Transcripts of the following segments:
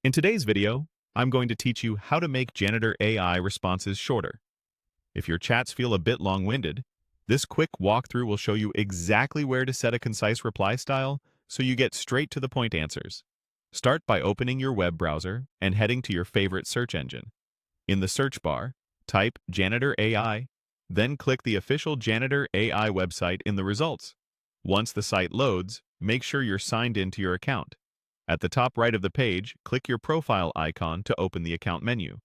In today's video, I'm going to teach you how to make Janitor AI responses shorter. If your chats feel a bit long-winded, this quick walkthrough will show you exactly where to set a concise reply style so you get straight to the point answers. Start by opening your web browser and heading to your favorite search engine. In the search bar, type Janitor AI, then click the official Janitor AI website in the results. Once the site loads, make sure you're signed into your account. At the top right of the page, click your profile icon to open the account menu.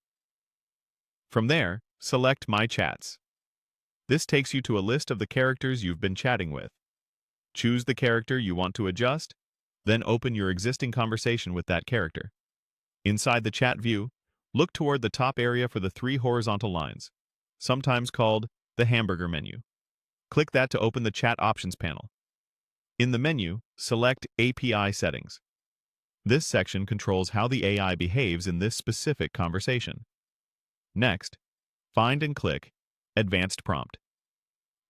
From there, select My Chats. This takes you to a list of the characters you've been chatting with. Choose the character you want to adjust, then open your existing conversation with that character. Inside the chat view, look toward the top area for the three horizontal lines, sometimes called the hamburger menu. Click that to open the Chat Options panel. In the menu, select API Settings. This section controls how the AI behaves in this specific conversation. Next, find and click Advanced Prompt.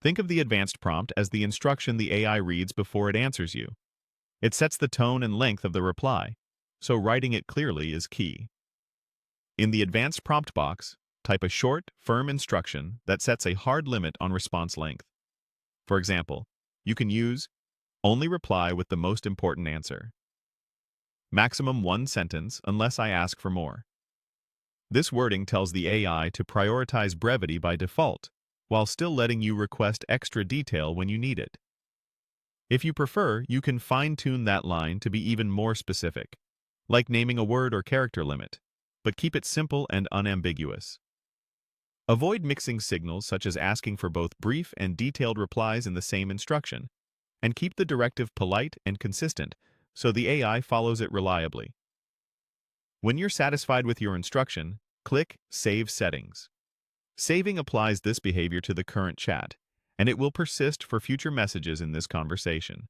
Think of the advanced prompt as the instruction the AI reads before it answers you. It sets the tone and length of the reply, so writing it clearly is key. In the advanced prompt box, type a short, firm instruction that sets a hard limit on response length. For example, you can use only reply with the most important answer. Maximum 1 sentence unless I ask for more. This wording tells the AI to prioritize brevity by default, while still letting you request extra detail when you need it. If you prefer, you can fine-tune that line to be even more specific, like naming a word or character limit, but keep it simple and unambiguous. Avoid mixing signals such as asking for both brief and detailed replies in the same instruction, and keep the directive polite and consistent so the AI follows it reliably. When you're satisfied with your instruction, click Save Settings. Saving applies this behavior to the current chat, and it will persist for future messages in this conversation.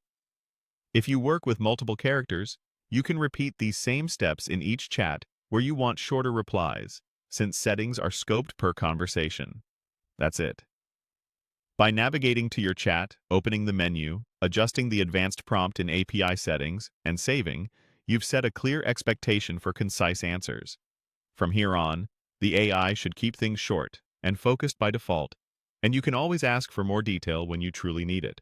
If you work with multiple characters, you can repeat these same steps in each chat where you want shorter replies, since settings are scoped per conversation. That's it. By navigating to your chat, opening the menu, adjusting the advanced prompt in API settings, and saving, you've set a clear expectation for concise answers. From here on, the AI should keep things short and focused by default, and you can always ask for more detail when you truly need it.